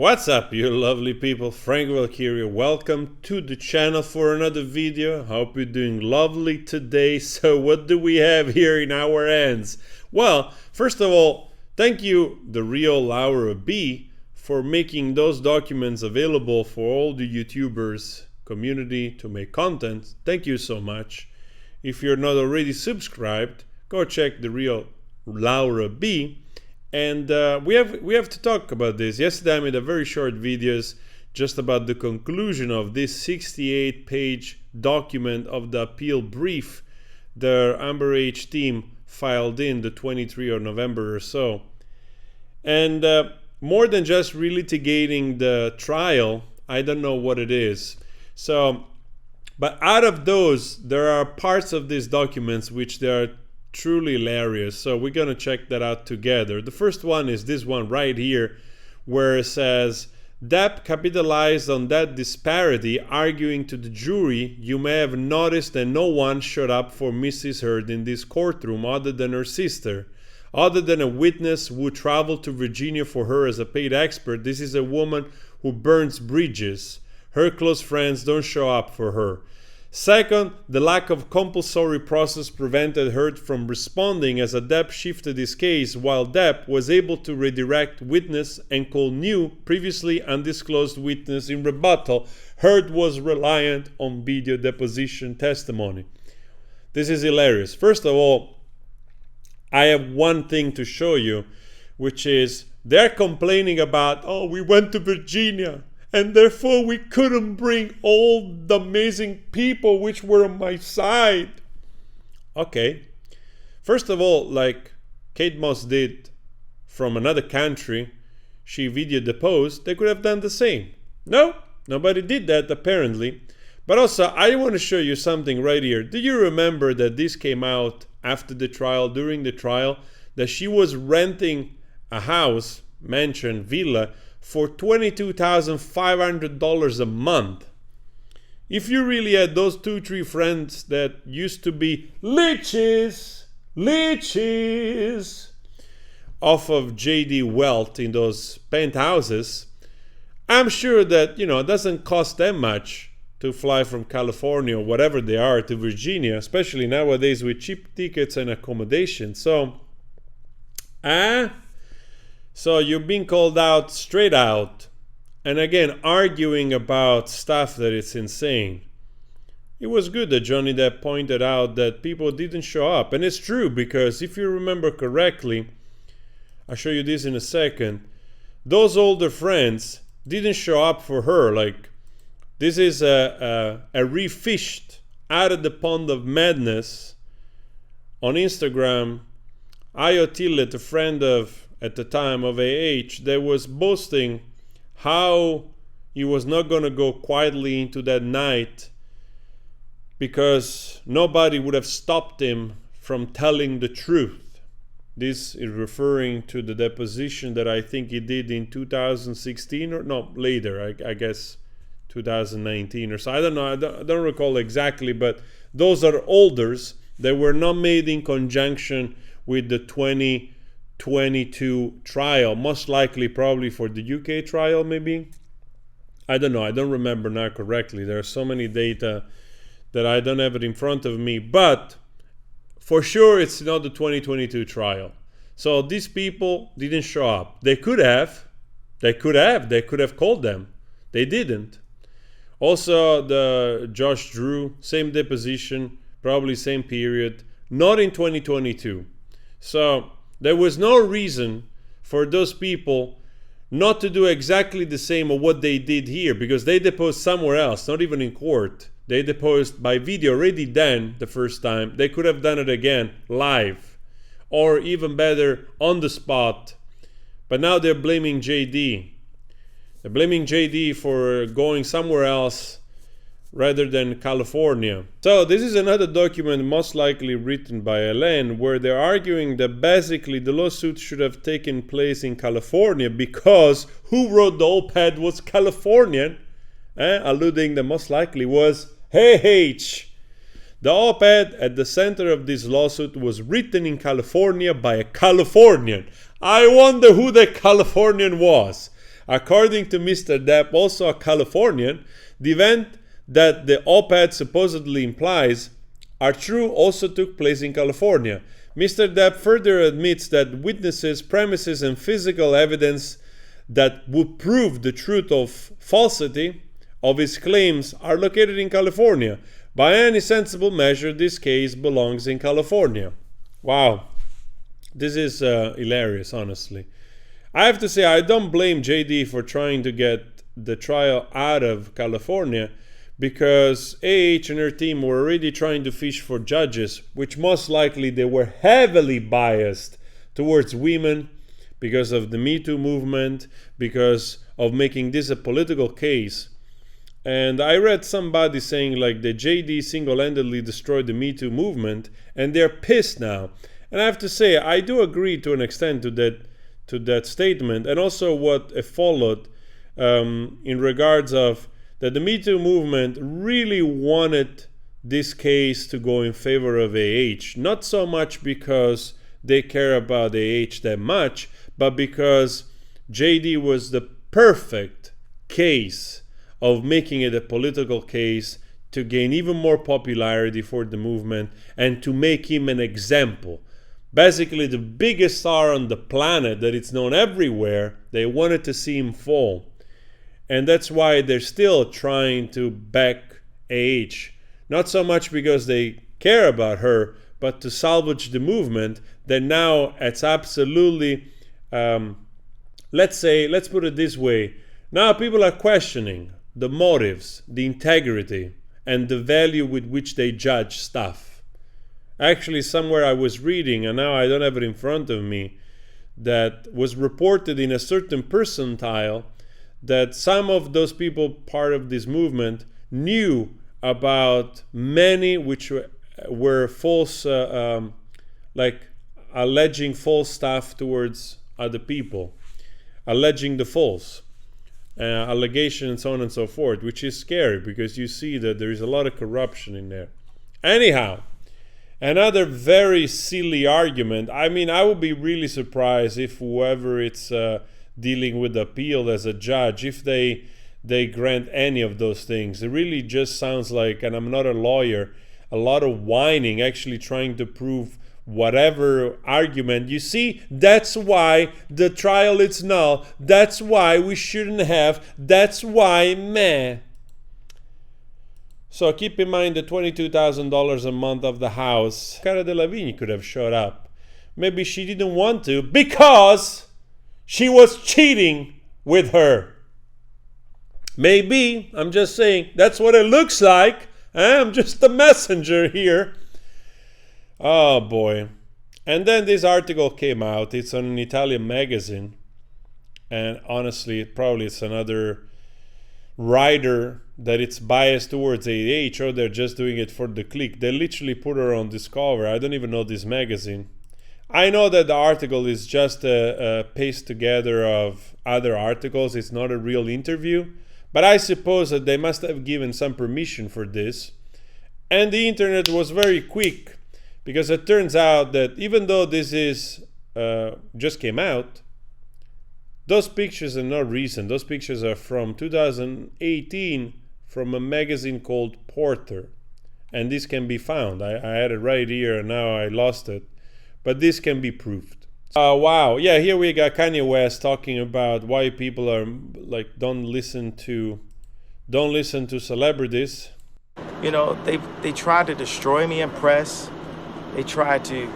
What's up, you lovely people? Frank here. Welcome to the channel for another video. Hope you're doing lovely today. So what do we have here in our hands? Well, first of all, thank you, the real Laura B, for making those documents available for all the YouTubers community to make content. Thank you so much. If you're not already subscribed, go check the real Laura B. And we have to talk about this. Yesterday I made a very short videos just about the conclusion of this 68-page document of the appeal brief the Amber H team filed in the 23rd of November or so. And more than just relitigating the trial, I don't know what it is. So, but out of those, there are parts of these documents which they are truly hilarious, so we're gonna check that out together. The first one is this one right here, where it says Depp capitalized on that disparity, arguing to the jury, "You may have noticed that no one showed up for Mrs. Heard in this courtroom other than her sister. Other than a witness who traveled to Virginia for her as a paid expert, this is a woman who burns bridges. Her close friends don't show up for her. Second, the lack of compulsory process prevented Heard from responding as Depp shifted his case, while Depp was able to redirect witness and call new, previously undisclosed witness in rebuttal. Heard was reliant on video deposition testimony." This is hilarious. First of all, I have one thing to show you, which is they're complaining about, oh, we went to Virginia, and therefore we couldn't bring all the amazing people which were on my side. Okay. First of all, like Kate Moss did from another country, she video deposed, they could have done the same. No, nobody did that apparently. But also, I want to show you something right here. Do you remember that this came out after the trial, during the trial, that she was renting a house, mansion, villa, for $22,500 a month. If you really had those 2-3 friends that used to be leeches off of JD wealth in those penthouses, I'm sure that, it doesn't cost them much to fly from California or whatever they are to Virginia, especially nowadays with cheap tickets and accommodation. So you're being called out straight out, and again arguing about stuff that it's insane. It was good that Johnny Depp pointed out that people didn't show up, and it's true, because if you remember correctly, I'll show you this in a second, those older friends didn't show up for her. Like, this is a refished, out of the pond of madness on Instagram. Io Tillet, a friend of, at the time, of AH, that was boasting how he was not going to go quietly into that night because nobody would have stopped him from telling the truth. This is referring to the deposition that I think he did in 2016, or no, later, I guess 2019 or so. I don't know, I don't recall exactly, but those are olders that were not made in conjunction with the 2022 trial, most likely probably for the UK trial maybe. I don't know, I don't remember now correctly. There are so many data that I don't have it in front of me, but for sure it's not the 2022 trial. So these people didn't show up. They could have called them. They didn't. Also, the Josh Drew, same deposition, probably same period, not in 2022. So there was no reason for those people not to do exactly the same of what they did here, because they deposed somewhere else, not even in court. They deposed by video already then the first time. They could have done it again live, or even better, on the spot. But now they're blaming JD. They're blaming JD for going somewhere else rather than California. So this is another document most likely written by Elaine, where they're arguing that basically the lawsuit should have taken place in California because who wrote the op-ed was Californian, alluding that most likely was H. The op-ed at the center of this lawsuit was written in California by a Californian. I wonder who the Californian was. According to Mr. Depp, also a Californian, the event that the op-ed supposedly implies are true also took place in California. Mr. Depp further admits that witnesses, premises, and physical evidence that would prove the truth of falsity of his claims are located in California. By any sensible measure, this case belongs in California. Wow. This is hilarious, honestly. I have to say, I don't blame JD for trying to get the trial out of California, because AH and her team were already trying to fish for judges, which most likely they were heavily biased towards women because of the Me Too movement, because of making this a political case. And I read somebody saying like the JD single-handedly destroyed the Me Too movement, and they're pissed now. And I have to say, I do agree to an extent to that statement, and also what followed in regards of that the Me Too movement really wanted this case to go in favor of AH. Not so much because they care about AH that much, but because JD was the perfect case of making it a political case to gain even more popularity for the movement and to make him an example. Basically, the biggest star on the planet that it's known everywhere, they wanted to see him fall. And that's why they're still trying to back AH. Not so much because they care about her, but to salvage the movement that now it's absolutely, let's put it this way, now people are questioning the motives, the integrity, and the value with which they judge stuff. Actually, somewhere I was reading, and now I don't have it in front of me, that was reported in a certain percentile that some of those people part of this movement knew about many which were false, like alleging false stuff towards other people, alleging the false, allegations, and so on and so forth, which is scary because you see that there is a lot of corruption in there. Anyhow, another very silly argument. I mean, I would be really surprised if whoever it's dealing with appeal as a judge, if they grant any of those things. It really just sounds like, and I'm not a lawyer, a lot of whining, actually trying to prove whatever argument. You see, that's why the trial is null. That's why we shouldn't have. That's why, meh. So keep in mind the $22,000 a month of the house. Cara Delevingne could have showed up. Maybe she didn't want to because she was cheating with her. Maybe, I'm just saying, that's what it looks like. I'm just the messenger here. Oh boy. And then this article came out. It's on an Italian magazine. And honestly, probably it's another writer that it's biased towards AH, or they're just doing it for the click. They literally put her on this cover. I don't even know this magazine. I know that the article is just a paste together of other articles. It's not a real interview. But I suppose that they must have given some permission for this. And the internet was very quick, because it turns out that even though this is just came out, those pictures are not recent. Those pictures are from 2018 from a magazine called Porter. And this can be found. I had it right here and now I lost it. But this can be proved. Wow. Yeah, here we got Kanye West talking about why people are like don't listen to celebrities. You know, they tried to destroy me in press. They tried to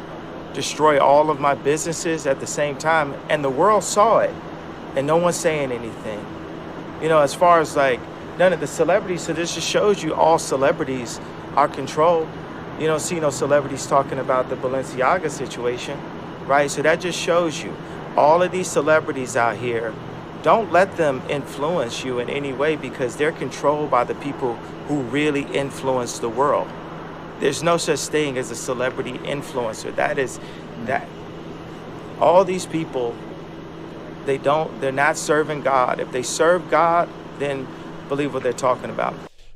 destroy all of my businesses at the same time, and the world saw it, and no one's saying anything. You know, as far as like none of the celebrities, so this just shows you all celebrities are controlled. You don't see no celebrities talking about the Balenciaga situation, right? So that just shows you all of these celebrities out here, don't let them influence you in any way, because they're controlled by the people who really influence the world. There's no such thing as a celebrity influencer. That all these people, they're not serving God. If they serve God, then believe what they're talking about.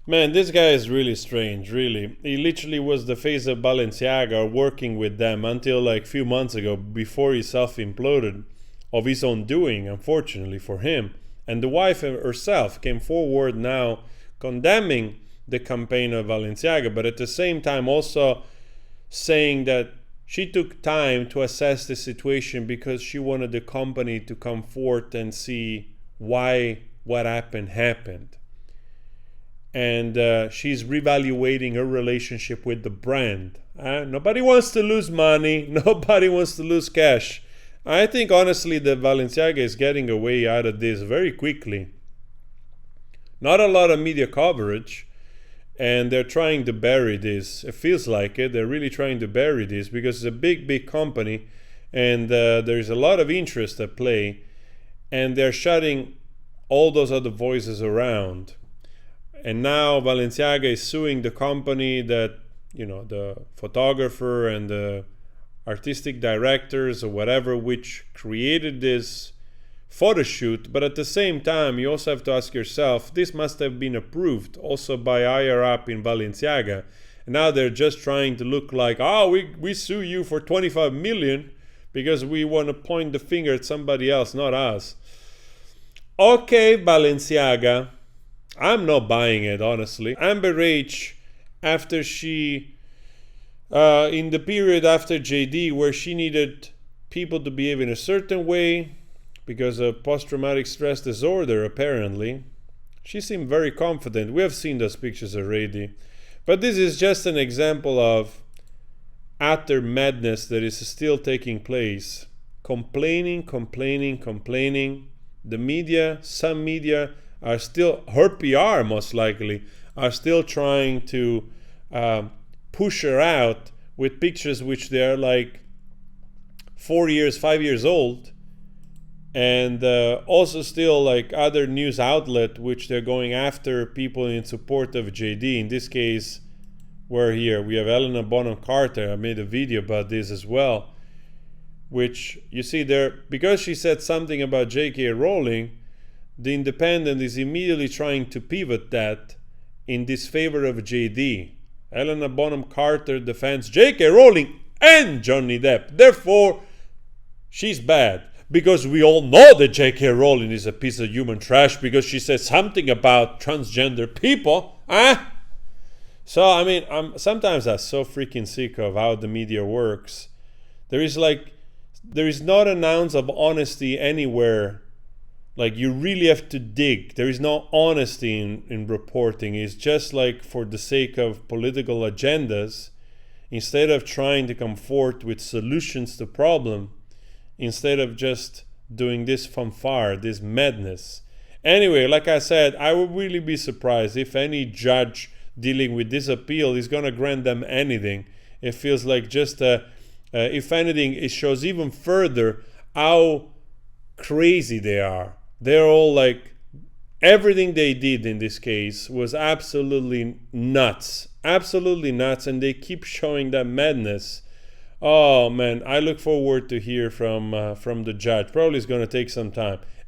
Man, this guy is really strange, really. He literally was the face of Balenciaga, working with them until like a few months ago, before he self-imploded of his own doing, unfortunately for him. And the wife herself came forward now condemning the campaign of Balenciaga, but at the same time also saying that she took time to assess the situation because she wanted the company to come forth and see why what happened. And she's reevaluating her relationship with the brand. Nobody wants to lose money. Nobody wants to lose cash. I think honestly that Balenciaga is getting away out of this very quickly. Not a lot of media coverage, and they're trying to bury this. It feels like it. They're really trying to bury this because it's a big company, and there's a lot of interest at play, and they're shutting all those other voices around. And now Balenciaga is suing the company that, the photographer and the artistic directors or whatever which created this photo shoot. But at the same time, you also have to ask yourself, this must have been approved also by higher up in Balenciaga. And now they're just trying to look like, we sue you for 25 million because we want to point the finger at somebody else, not us. Okay, Balenciaga, I'm not buying it, honestly. Amber H, after she, in the period after JD, where she needed people to behave in a certain way because of post-traumatic stress disorder, apparently, she seemed very confident. We have seen those pictures already. But this is just an example of utter madness that is still taking place. Complaining. The media, some media, are still, her PR most likely, are still trying to push her out with pictures which they're like 5 years old, and also still like other news outlet which they're going after people in support of JD. In this case, we have Helena Bonham Carter. I made a video about this as well, which you see there, because she said something about J.K. Rowling, The Independent is immediately trying to pivot that in disfavor of JD. Helena Bonham Carter defends J.K. Rowling and Johnny Depp. Therefore, she's bad. Because we all know that J.K. Rowling is a piece of human trash because she said something about transgender people. So, I mean, sometimes I'm so freaking sick of how the media works. There is not an ounce of honesty anywhere. Like, you really have to dig. There is no honesty in reporting. It's just like for the sake of political agendas, instead of trying to come forth with solutions to problem, instead of just doing this fanfare, this madness. Anyway, like I said, I would really be surprised if any judge dealing with this appeal is going to grant them anything. It feels like just, if anything, it shows even further how crazy they are. They're all like, everything they did in this case was absolutely nuts, and they keep showing that madness. Oh man, I look forward to hear from the judge. Probably it's going to take some time.